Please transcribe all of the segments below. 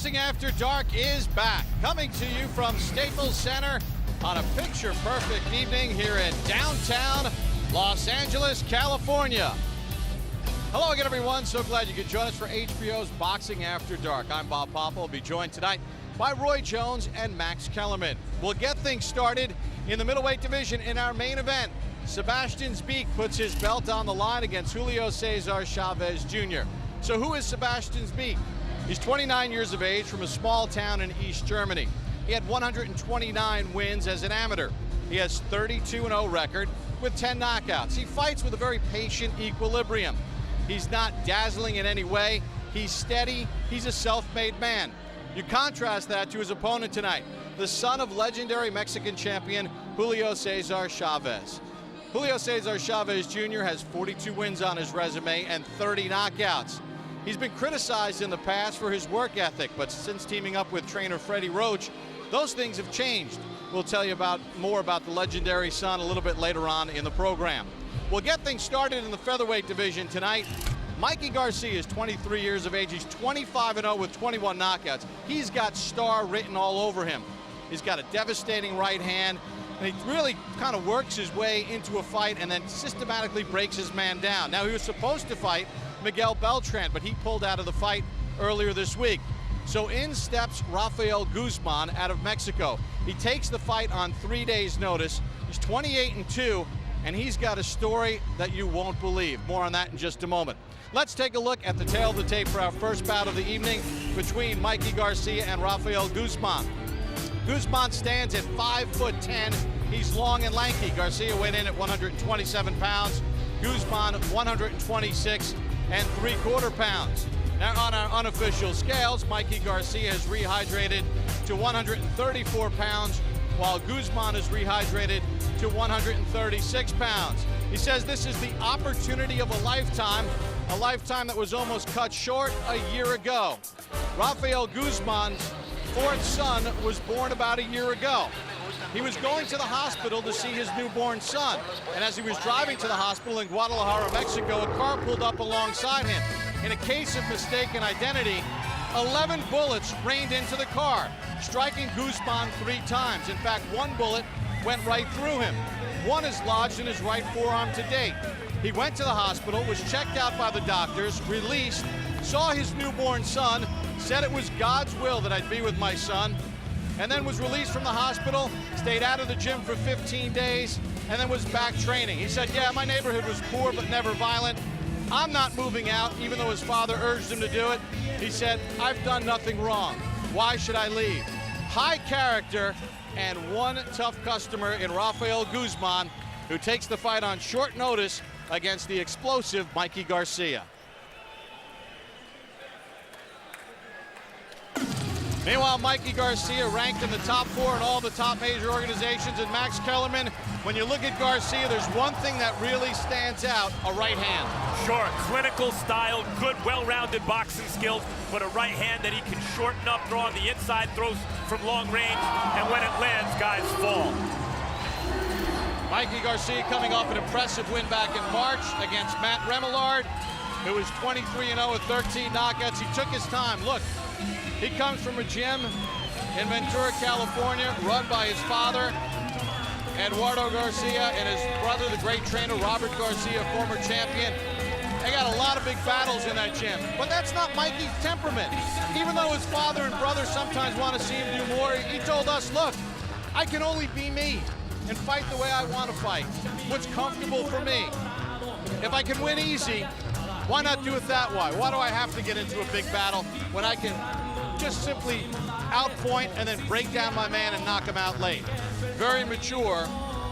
Boxing After Dark is back, coming to you from Staples Center on a picture-perfect evening here in downtown Los Angeles, California. Hello again, everyone. So glad you could join us for HBO's Boxing After Dark. I'm Bob Popple. We'll be joined tonight by Roy Jones and Max Kellerman. We'll get things started in the middleweight division in our main event. Sebastian Speak puts his belt on the line against Julio Cesar Chavez Jr. So who is Sebastian Speak? He's 29 years of age from a small town in East Germany. He had 129 wins as an amateur. He has 32-0 record with 10 knockouts. He fights with a very patient equilibrium. He's not dazzling in any way. He's steady. He's a self-made man. You contrast that to his opponent tonight, the son of legendary Mexican champion Julio Cesar Chavez. Julio Cesar Chavez Jr. has 42 wins on his resume and 30 knockouts. He's been criticized in the past for his work ethic, but since teaming up with trainer Freddie Roach, those things have changed. We'll tell you more about the legendary son a little bit later on in the program. We'll get things started in the featherweight division tonight. Mikey Garcia is 23 years of age. He's 25-0 with 21 knockouts. He's got star written all over him. He's got a devastating right hand, and he really kind of works his way into a fight and then systematically breaks his man down. Now, he was supposed to fight Miguel Beltran, but he pulled out of the fight earlier this week. So in steps Rafael Guzman out of Mexico. He takes the fight on 3 days' notice. He's 28-2, and he's got a story that you won't believe. More on that in just a moment. Let's take a look at the tail of the tape for our first bout of the evening between Mikey Garcia and Rafael Guzman. Guzman stands at 5'10". He's long and lanky. Garcia went in at 127 pounds. Guzman 126 and 3/4 pounds. Now on our unofficial scales, Mikey Garcia is rehydrated to 134 pounds, while Guzman is rehydrated to 136 pounds. He says this is the opportunity of a lifetime that was almost cut short a year ago. Rafael Guzman's fourth son was born about a year ago. He was going to the hospital to see his newborn son, and as he was driving to the hospital in Guadalajara, Mexico, a car pulled up alongside him. In a case of mistaken identity, 11 bullets rained into the car, striking Guzman 3 times. In fact, one bullet went right through him. One is lodged in his right forearm to date. He went to the hospital, was checked out by the doctors, released, saw his newborn son, said it was God's will that I'd be with my son, and then was released from the hospital, stayed out of the gym for 15 days, and then was back training. He said, yeah, my neighborhood was poor but never violent. I'm not moving out, even though his father urged him to do it. He said, I've done nothing wrong. Why should I leave? High character and one tough customer in Rafael Guzman, who takes the fight on short notice against the explosive Mikey Garcia. Meanwhile, Mikey Garcia ranked in the top 4 in all the top major organizations. And Max Kellerman, when you look at Garcia, there's one thing that really stands out, a right hand. Sure, clinical style, good, well-rounded boxing skills, but a right hand that he can shorten up, throw on the inside, throws from long range, and when it lands, guys fall. Mikey Garcia coming off an impressive win back in March against Matt Remillard, who was 23-0 with 13 knockouts. He took his time. Look, he comes from a gym in Ventura, California, run by his father, Eduardo Garcia, and his brother, the great trainer, Robert Garcia, former champion. They got a lot of big battles in that gym, but that's not Mikey's temperament. Even though his father and brother sometimes want to see him do more, he told us, look, I can only be me and fight the way I want to fight, what's comfortable for me. If I can win easy, why not do it that way? Why do I have to get into a big battle when I can just simply outpoint and then break down my man and knock him out late? Very mature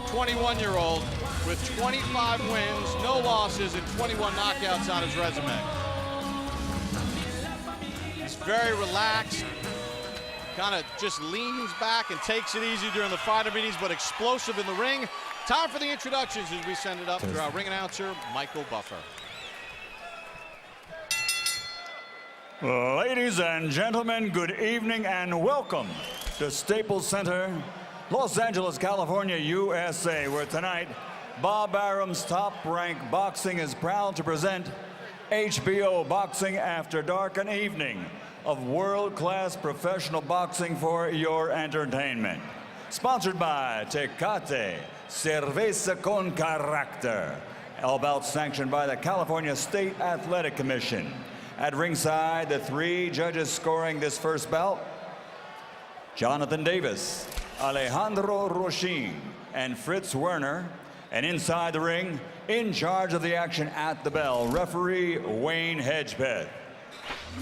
21-year-old with 25 wins, no losses, and 21 knockouts on his resume. He's very relaxed, kind of just leans back and takes it easy during the fighter meetings, but explosive in the ring. Time for the introductions as we send it up to our ring announcer, Michael Buffer. Ladies and gentlemen, good evening and welcome to Staples Center, Los Angeles, California, USA, where tonight Bob Arum's Top Rank Boxing is proud to present HBO Boxing After Dark, an evening of world-class professional boxing for your entertainment. Sponsored by Tecate, Cerveza con Carácter. All bouts sanctioned by the California State Athletic Commission. At ringside, the 3 judges scoring this first bout: Jonathan Davis, Alejandro Rochin, and Fritz Werner. And inside the ring, in charge of the action at the bell, referee Wayne Hedgepeth.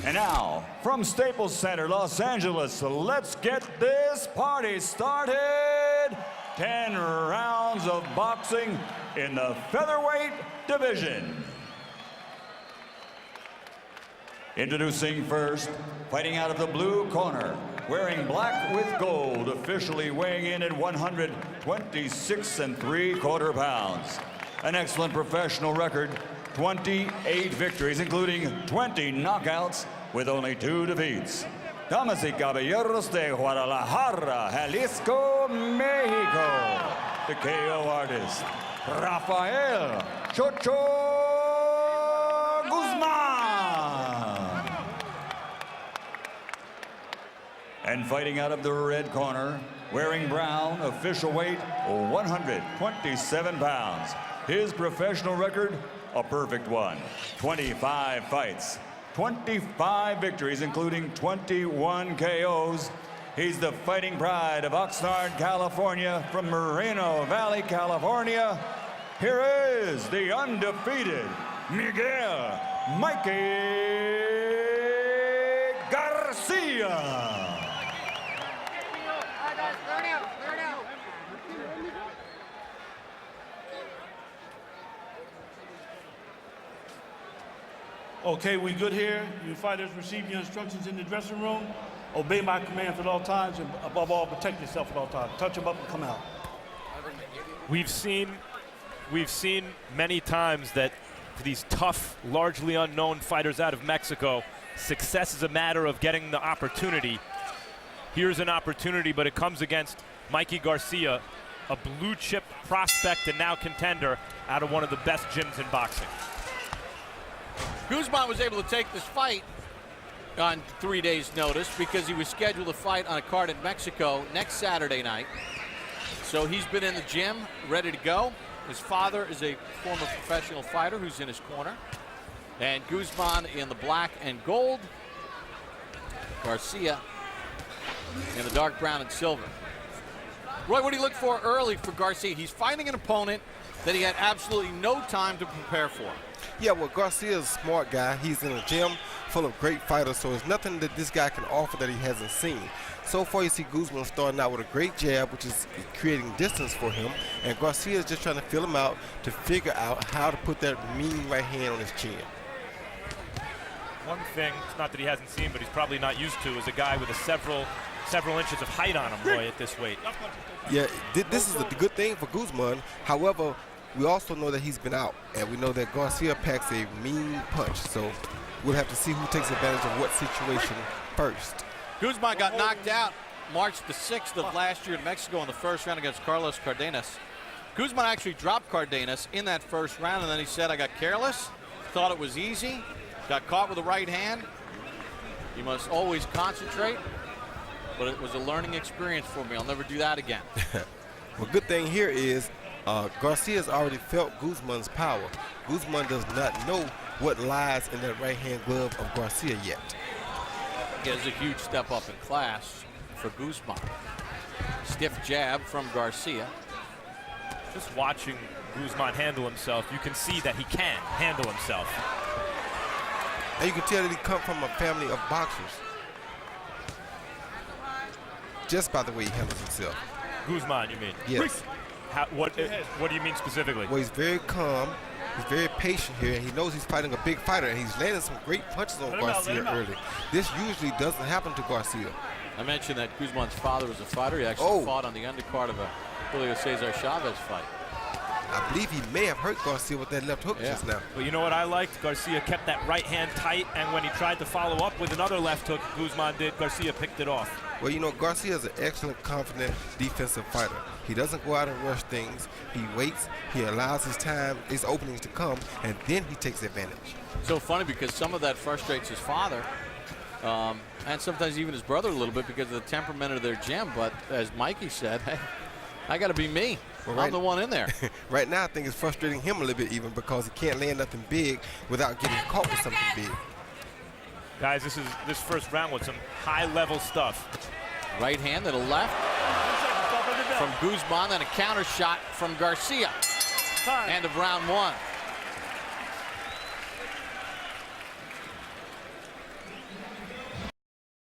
And now, from Staples Center, Los Angeles, let's get this party started. 10 rounds of boxing in the featherweight division. Introducing first, fighting out of the blue corner, wearing black with gold, officially weighing in at 126 3/4 pounds. An excellent professional record, 28 victories, including 20 knockouts, with only 2 defeats. Damas y caballeros de Guadalajara, Jalisco, Mexico, the KO artist, Rafael Chocho Guzman. And fighting out of the red corner, wearing brown, official weight 127 pounds. His professional record, a perfect one. 25 fights, 25 victories, including 21 KOs. He's the fighting pride of Oxnard, California, from Moreno Valley, California. Here is the undefeated Miguel Mikey Garcia. Okay, we good here. You fighters receive your instructions in the dressing room. Obey my commands at all times, and above all, protect yourself at all times. Touch them up and come out. We've seen many times that for these tough, largely unknown fighters out of Mexico, success is a matter of getting the opportunity. Here's an opportunity, but it comes against Mikey Garcia, a blue chip prospect and now contender out of one of the best gyms in boxing. Guzman was able to take this fight on 3 days' notice because he was scheduled to fight on a card in Mexico next Saturday night. So he's been in the gym, ready to go. His father is a former professional fighter who's in his corner. And Guzman in the black and gold. Garcia in the dark brown and silver. Roy, what do you look for early for Garcia? He's fighting an opponent that he had absolutely no time to prepare for. Yeah, well, Garcia's a smart guy. He's in a gym full of great fighters, so there's nothing that this guy can offer that he hasn't seen. So far, you see Guzman starting out with a great jab, which is creating distance for him, and Garcia is just trying to feel him out to figure out how to put that mean right hand on his chin. One thing, it's not that he hasn't seen, but he's probably not used to, is a guy with a several inches of height on him, Roy, at this weight. Yeah, this is a good thing for Guzman. However, we also know that he's been out, and we know that Garcia packs a mean punch, so we'll have to see who takes advantage of what situation first. Guzman got knocked out March the 6th of last year in Mexico in the first round against Carlos Cardenas. Guzman actually dropped Cardenas in that first round, and then he said, I got careless, thought it was easy, got caught with the right hand. You must always concentrate, but it was a learning experience for me. I'll never do that again. Well, good thing here is Garcia's already felt Guzman's power. Guzman does not know what lies in that right-hand glove of Garcia yet. It is a huge step up in class for Guzman. Stiff jab from Garcia. Just watching Guzman handle himself, you can see that he can handle himself. And you can tell that he comes from a family of boxers. Just by the way he handles himself. Guzman, you mean? Yes. What do you mean specifically? Well, he's very calm. He's very patient here, and he knows he's fighting a big fighter, and he's landing some great punches on Garcia early. This usually doesn't happen to Garcia. I mentioned that Guzman's father was a fighter. He actually fought on the undercard of a Julio Cesar Chavez fight. I believe he may have hurt Garcia with that left hook just now. Well, you know what I liked? Garcia kept that right hand tight, and when he tried to follow up with another left hook, Guzman did, Garcia picked it off. Well, you know, Garcia is an excellent, confident defensive fighter. He doesn't go out and rush things. He waits, he allows his openings to come, and then he takes advantage. So funny because some of that frustrates his father. And sometimes even his brother a little bit because of the temperament of their gym. But as Mikey said, hey, I got to be me. Well, I'm the one in there. Right now, I think it's frustrating him a little bit even because he can't land nothing big without getting caught with something big. Guys, this first round with some high-level stuff. Right hand to the left from Guzman, and a counter shot from Garcia. End of round 1.